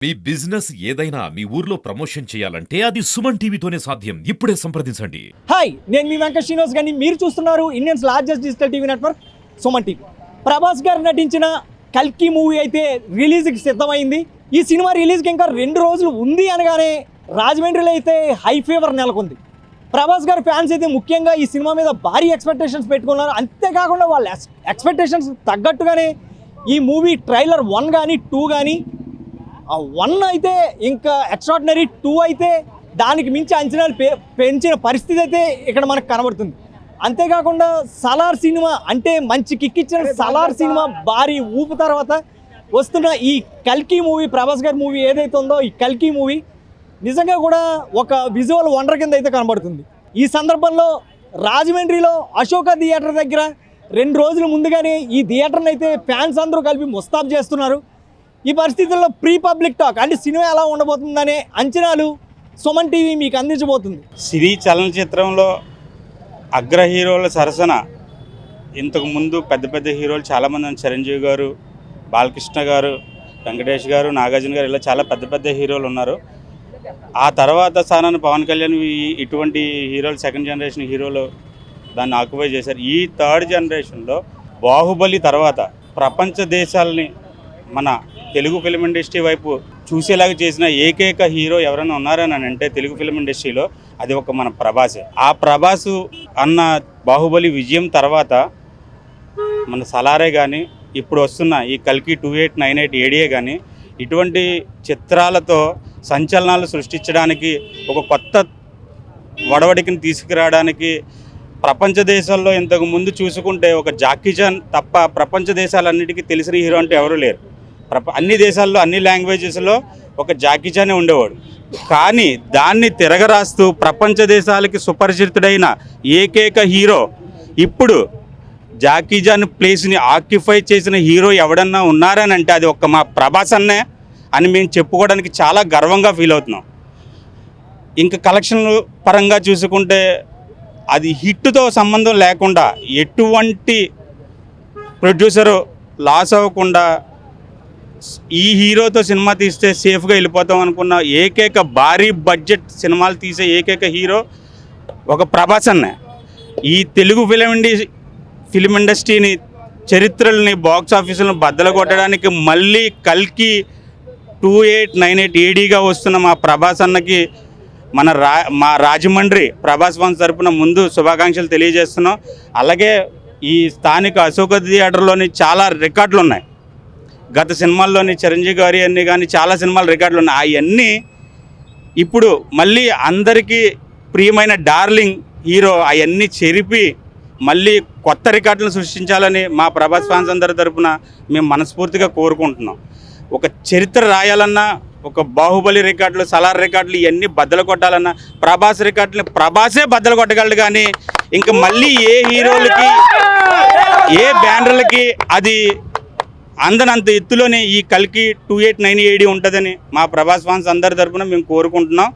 మీ business ఏదైనా మీ ఊర్లో promotion చేయాలంటే అది సుమన్ టీవీతోనే సాధ్యం. ఇప్పుడే సంప్రదించండి. హాయ్, నేను మీ వెంకట శ్రీనివాస్ గారిని. మీరు చూస్తున్నారు Indians largest digital TV network Suman TV. Prabhas గారు నటించిన కల్కి మూవీ అయితే రిలీజ్కి సిద్ధమైంది. ఈ సినిమా రిలీజ్కి ఇంకా 2 రోజులు ఉంది అనగానే రాజమండ్రిలో అయితే హై ఫీవర్ నెలకొంది. ప్రభాస్ గారి ఫ్యాన్స్ అయితే ముఖ్యంగా ఈ సినిమా మీద భారీ ఎక్స్పెక్టేషన్స్ పెట్టుకున్నారు. అంతేకాకుండా వాళ్ళ ఎక్స్పెక్టేషన్స్ తగ్గట్టుగానే ఈ మూవీ ట్రైలర్ 1 కానీ 2 కానీ 1 అయితే ఇంకా ఎక్స్ట్రాడినరీ, 2 అయితే దానికి మించి అంచనాలు పెంచిన పరిస్థితి అయితే ఇక్కడ మనకు కనబడుతుంది. అంతేకాకుండా సలార్ సినిమా అంటే మంచి కిక్కిచ్చిన సలార్ సినిమా భారీ ఊపు తర్వాత వస్తున్న ఈ కల్కి మూవీ, ప్రభాస్ గారి మూవీ ఏదైతే ఉందో ఈ కల్కి మూవీ నిజంగా కూడా ఒక విజువల్ వండర్ కింద అయితే కనబడుతుంది. ఈ సందర్భంలో రాజమండ్రిలో అశోక థియేటర్ దగ్గర 2 రోజుల ముందుగానే ఈ థియేటర్ని అయితే ఫ్యాన్స్ అందరూ కలిపి ముస్తాబ్ చేస్తున్నారు. ఈ పరిస్థితుల్లో ప్రీ పబ్లిక్ టాక్ అంటే సినిమా ఎలా ఉండబోతుందనే అంచనాలు సుమన్ టీవీ మీకు అందించబోతుంది. సినీ చలనచిత్రంలో అగ్ర హీరోల సరసన ఇంతకు ముందు పెద్ద పెద్ద హీరోలు చాలామంది, చిరంజీవి గారు, బాలకృష్ణ గారు, వెంకటేష్ గారు, నాగార్జున గారు, ఇలా చాలా పెద్ద పెద్ద హీరోలు ఉన్నారు. ఆ తర్వాత స్థానాన్ని పవన్ కళ్యాణ్ ఇటువంటి హీరోలు సెకండ్ జనరేషన్ హీరోలు దాన్ని ఆక్యుపై చేశారు. ఈ థర్డ్ జనరేషన్లో బాహుబలి తర్వాత ప్రపంచ దేశాలని మన తెలుగు ఫిల్మ్ ఇండస్ట్రీ వైపు చూసేలాగా చేసిన ఏకైక హీరో ఎవరైనా ఉన్నారని అంటే తెలుగు ఫిల్మ్ ఇండస్ట్రీలో అది ఒక మన ప్రభాసే. ఆ ప్రభాసు అన్న బాహుబలి విజయం తర్వాత మన సలారే కానీ ఇప్పుడు వస్తున్న ఈ కల్కి 2898 ఏడియే కానీ ఇటువంటి చిత్రాలతో సంచలనాలు సృష్టించడానికి, ఒక కొత్త వడవడికని తీసుకురావడానికి ప్రపంచ దేశాల్లో ఇంతకు ముందు చూసుకుంటే ఒక జాకీ చాన్ తప్ప ప్రపంచ దేశాలన్నిటికీ తెలిసిన హీరో అంటే ఎవరూ లేరు. అన్ని దేశాల్లో అన్ని లాంగ్వేజెస్లో ఒక జాకీ చానే ఉండేవాడు. కానీ దాన్ని తిరగరాస్తూ ప్రపంచ దేశాలకి సుపరిచితుడైన ఏకైక హీరో ఇప్పుడు జాకీ చాన్ ప్లేస్ని ఆక్యుపై చేసిన హీరో ఎవడన్నా ఉన్నారని అంటే అది ఒక్క మా ప్రభాస్ అన్నే అని మేము చెప్పుకోవడానికి చాలా గర్వంగా ఫీల్ అవుతున్నాం. ఇంకా కలెక్షన్ల పరంగా చూసుకుంటే అది హిట్తో సంబంధం లేకుండా ఎటువంటి ప్రొడ్యూసరు లాస్ అవ్వకుండా ఈ హీరోతో సినిమా తీస్తే సేఫ్గా వెళ్ళిపోతాం అనుకున్న ఏకైక భారీ బడ్జెట్ సినిమాలు తీసే ఏకైక హీరో ఒక ప్రభాస్ అన్నే. ఈ తెలుగు ఫిలిం ఇండస్ట్రీని చరిత్రల్ని బాక్స్ ఆఫీసులను బద్దలు కొట్టడానికి మళ్ళీ కల్కి 2898 ఏడీగా వస్తున్న మా ప్రభాస్ అన్నకి మా రాజమండ్రి ప్రభాస్ ఫన్స్ తరపున ముందు శుభాకాంక్షలు తెలియజేస్తున్నాం. అలాగే ఈ స్థానిక అశోక థియేటర్లోని చాలా రికార్డులు ఉన్నాయి. గత సినిమాల్లోని చిరంజీవి గారి అన్నీ కానీ చాలా సినిమాల రికార్డులు ఉన్నాయి. అవన్నీ ఇప్పుడు మళ్ళీ అందరికీ ప్రియమైన డార్లింగ్ హీరో అవన్నీ చెరిపి మళ్ళీ కొత్త రికార్డులను సృష్టించాలని మా ప్రభాస్ ఫ్యాన్స్ అందరి తరపున మేము మనస్ఫూర్తిగా కోరుకుంటున్నాం. ఒక చరిత్ర రాయాలన్నా, ఒక బాహుబలి రికార్డులు, సలార్ రికార్డులు ఇవన్నీ బద్దలు కొట్టాలన్నా ప్రభాస్ రికార్డులు ప్రభాసే బద్దలు కొట్టగలడు. కానీ ఇంకా మళ్ళీ ఏ హీరోలకి, ఏ బ్యానర్లకి అది అందనంత ఎత్తులోనే ఈ కల్కి 2898 ఉంటుందని మా ప్రభాస్ ఫ్యాన్స్ అందరి తరపున మేము కోరుకుంటున్నాం.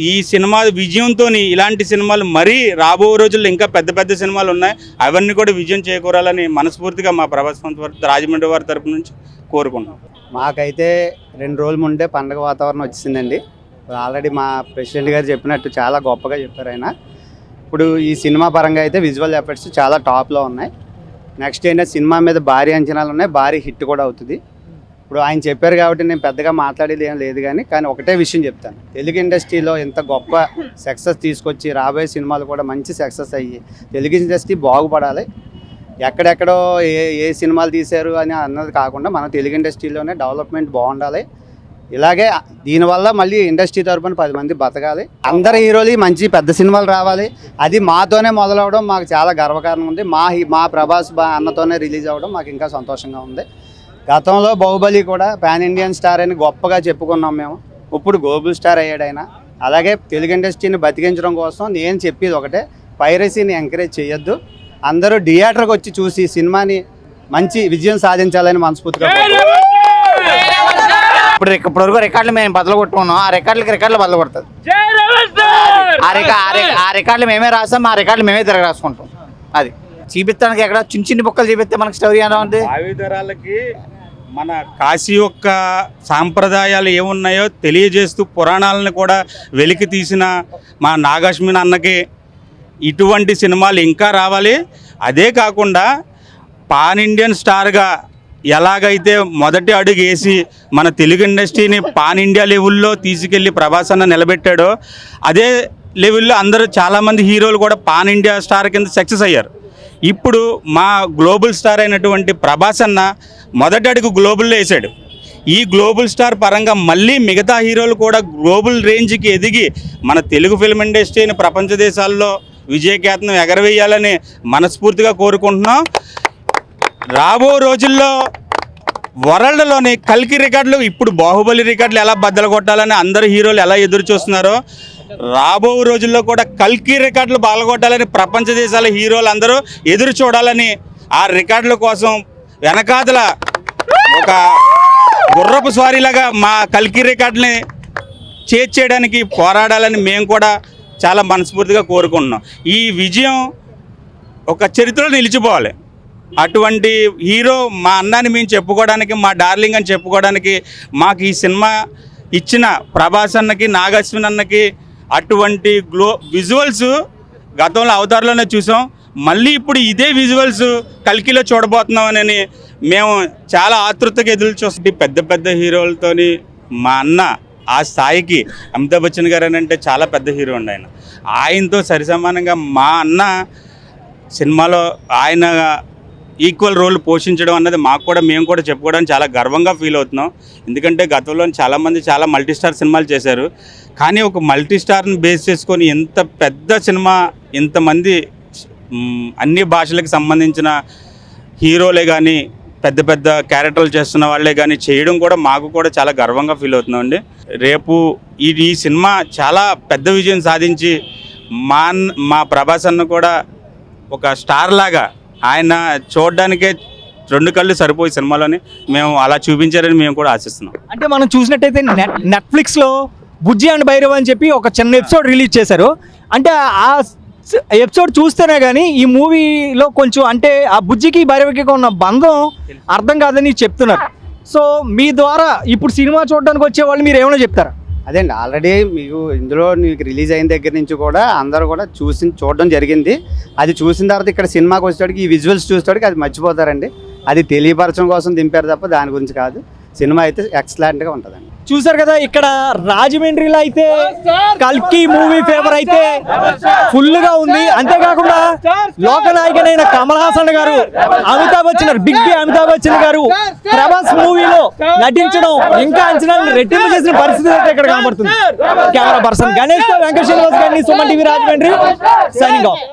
ఈ సినిమా విజయంతో ఇలాంటి సినిమాలు మరీ రాబో రోజుల్లో ఇంకా పెద్ద పెద్ద సినిమాలు ఉన్నాయి, అవన్నీ కూడా విజయం చేకూరాలని మనస్ఫూర్తిగా మా ప్రభాస్ ఫ్యాన్స్ రాజమండ్రి వారి తరపు నుంచి కోరుకుంటున్నాం. మాకైతే 2 రోజుల ముందే పండగ వాతావరణం వచ్చిందండి. ఆల్రెడీ మా ప్రెసిడెంట్ గారు చెప్పినట్టు చాలా గొప్పగా చెప్పారు ఆయన. ఇప్పుడు ఈ సినిమా పరంగా అయితే విజువల్ ఎఫెక్ట్స్ చాలా టాప్లో ఉన్నాయి. నెక్స్ట్ ఏంటంటే సినిమా మీద భారీ అంచనాలు ఉన్నాయి, భారీ హిట్ కూడా అవుతుంది. ఇప్పుడు ఆయన చెప్పారు కాబట్టి నేను పెద్దగా మాట్లాడేది ఏం లేదు, కానీ ఒకటే విషయం చెప్తాను. తెలుగు ఇండస్ట్రీలో ఇంత గొప్ప సక్సెస్ తీసుకొచ్చి రాబోయే సినిమాలు కూడా మంచి సక్సెస్ అయ్యి తెలుగు ఇండస్ట్రీ బాగుపడాలి. ఎక్కడెక్కడో ఏ సినిమాలు తీశారు అని అన్నది కాకుండా మన తెలుగు ఇండస్ట్రీలోనే డెవలప్మెంట్ బాగుండాలి. ఇలాగే దీనివల్ల మళ్ళీ ఇండస్ట్రీ తరపున 10 మంది బతకాలి. అందరు హీరోలు మంచి పెద్ద సినిమాలు రావాలి. అది మాతోనే మొదలవడం మాకు చాలా గర్వకారణం ఉంది. మా ప్రభాస్ అన్నతోనే రిలీజ్ అవ్వడం మాకు ఇంకా సంతోషంగా ఉంది. గతంలో బాహుబలి కూడా పాన్ ఇండియన్ స్టార్ అని గొప్పగా చెప్పుకున్నాం మేము. ఇప్పుడు గ్లోబల్ స్టార్ అయ్యాడు ఆయన. అలాగే తెలుగు ఇండస్ట్రీని బతికించడం కోసం నేను చెప్పేది ఒకటే, పైరసీని ఎంకరేజ్ చేయొద్దు. అందరూ థియేటర్కి వచ్చి చూసి సినిమాని మంచి విజయం సాధించాలని మనస్ఫూర్తిగా. ఇప్పటివరకు రికార్డులు మేము బదులు కొట్టుకున్నాం. ఆ రికార్డులు బదులు కొడుతుంది. ఆ రికార్డులు మేమే రాస్తాం, ఆ రికార్డులు మేమే తిరగ రాసుకుంటాం. అది చూపిస్తానికి ఎక్కడ చిన్న బుక్కలు చూపిస్తే మనకి స్టోరీ ఎలా ఉంది. భావితరాలకి మన కాశీ యొక్క సాంప్రదాయాలు ఏమున్నాయో తెలియజేస్తూ పురాణాలను కూడా వెలికి తీసిన మా నాగాశ్విన్ అన్నకి ఇటువంటి సినిమాలు ఇంకా రావాలి. అదే కాకుండా పాన్ ఇండియన్ స్టార్గా ఎలాగైతే మొదటి అడుగు వేసి మన తెలుగు ఇండస్ట్రీని పాన్ ఇండియా లెవెల్లో తీసుకెళ్ళి ప్రభాస్ అన్న నిలబెట్టాడో అదే లెవెల్లో అందరూ చాలామంది హీరోలు కూడా పాన్ ఇండియా స్టార్ కింద సక్సెస్ అయ్యారు. ఇప్పుడు మా గ్లోబల్ స్టార్ అయినటువంటి ప్రభాస్ అన్న మొదటి అడుగు గ్లోబల్లో వేసాడు. ఈ గ్లోబల్ స్టార్ పరంగా మళ్ళీ మిగతా హీరోలు కూడా గ్లోబల్ రేంజ్కి ఎదిగి మన తెలుగు ఫిల్మ్ ఇండస్ట్రీని ప్రపంచ దేశాల్లో విజయకేతనం ఎగరవేయాలని మనస్ఫూర్తిగా కోరుకుంటున్నాం. రాబో రోజుల్లో వరల్డ్లోని కల్కి రికార్డులు, ఇప్పుడు బాహుబలి రికార్డులు ఎలా బద్దలు కొట్టాలని అందరు హీరోలు ఎలా ఎదురు చూస్తున్నారో రాబో రోజుల్లో కూడా కల్కి రికార్డులు బాలగొట్టాలని ప్రపంచ దేశాల హీరోలు అందరూ ఎదురు చూడాలని, ఆ రికార్డుల కోసం వెనకాతల ఒక గుర్రపు స్వారీలాగా మా కల్కి రికార్డుని చేర్చేయడానికి పోరాడాలని మేము కూడా చాలా మనస్ఫూర్తిగా కోరుకుంటున్నాం. ఈ విజయం ఒక చరిత్రలో నిలిచిపోవాలి. అటువంటి హీరో మా అన్నాన్ని మేము చెప్పుకోవడానికి, మా డార్లింగ్ అని చెప్పుకోవడానికి మాకు ఈ సినిమా ఇచ్చిన ప్రభాస్ అన్నకి, నాగాశ్విన్ అన్నకి అటువంటి విజువల్స్ గతంలో అవతారంలోనే చూసాం. మళ్ళీ ఇప్పుడు ఇదే విజువల్స్ కల్కిలో చూడబోతున్నామని మేము చాలా ఆతృతగా ఎదురు చూస్తే పెద్ద పెద్ద హీరోలతోని మా అన్న ఆ స్థాయికి అమితాబ్ బచ్చన్ గారు అని అంటే చాలా పెద్ద హీరో అండి. ఆయనతో సరిసమానంగా మా అన్న సినిమాలో ఆయన ఈక్వల్ రోల్ పోషించడం అన్నది మాకు కూడా, మేము కూడా చెప్పుకోవడానికి చాలా గర్వంగా ఫీల్ అవుతున్నాం. ఎందుకంటే గతంలో చాలామంది చాలా మల్టీస్టార్ సినిమాలు చేశారు, కానీ ఒక మల్టీస్టార్ని బేస్ చేసుకొని ఎంత పెద్ద సినిమా, ఇంతమంది అన్ని భాషలకు సంబంధించిన హీరోలే కానీ పెద్ద పెద్ద క్యారెక్టర్లు చేస్తున్న వాళ్ళే కానీ చేయడం కూడా మాకు కూడా చాలా గర్వంగా ఫీల్ అవుతున్నామండి. రేపు ఈ సినిమా చాలా పెద్ద విజయం సాధించి మా ప్రభాస్ అన్న కూడా ఒక స్టార్ లాగా ఆయన చూడడానికే 2 కళ్ళు సరిపోయి సినిమాలోని మేము అలా చూపించారని మేము కూడా ఆశిస్తున్నాం. అంటే మనం చూసినట్టయితే నెట్ఫ్లిక్స్లో బుజ్జి అండ్ భైరవ్ అని చెప్పి ఒక చిన్న ఎపిసోడ్ రిలీజ్ చేశారు. అంటే ఆ ఎపిసోడ్ చూస్తేనే కానీ ఈ మూవీలో కొంచెం అంటే ఆ బుజ్జికి భైరవికి ఉన్న బంధం అర్థం కాదని చెప్తున్నారు. సో మీ ద్వారా ఇప్పుడు సినిమా చూడడానికి వచ్చే వాళ్ళు మీరు ఏమైనా చెప్తారా? అదే అండి, ఆల్రెడీ మీకు ఇందులో మీకు రిలీజ్ అయిన దగ్గర నుంచి కూడా అందరూ కూడా చూడడం జరిగింది. అది చూసిన తర్వాత ఇక్కడ సినిమాకి వచ్చేటికి ఈ విజువల్స్ చూసేటికి అది మర్చిపోతారండి. అది తెలియపరచడం కోసం దింపారు తప్ప దాని గురించి కాదు. సినిమా అయితే ఎక్సలెంట్గా ఉంటుందండి. చూసారు కదా, ఇక్కడ రాజమండ్రిలో అయితే కల్కి మూవీ ఫేవర్ అయితే ఫుల్గా ఉంది. అంతేకాకుండా లోకనాయకుడైన కమల్ హాసన్ గారు, అమితాబ్ బచ్చన్, బిగ్ బి అమితాబ్ బచ్చన్ గారు ప్రభాస్ మూవీలో నటించడం ఇంకా అంచనాలు రెట్టింపు చేసిన పరిస్థితి అయితే ఇక్కడ కనబడుతుంది. కెమెరా పర్సన్ గణేష్ తో వెంకట శ్రీనివాస్ గారిని, Suman TV Rajahmundry, signing off.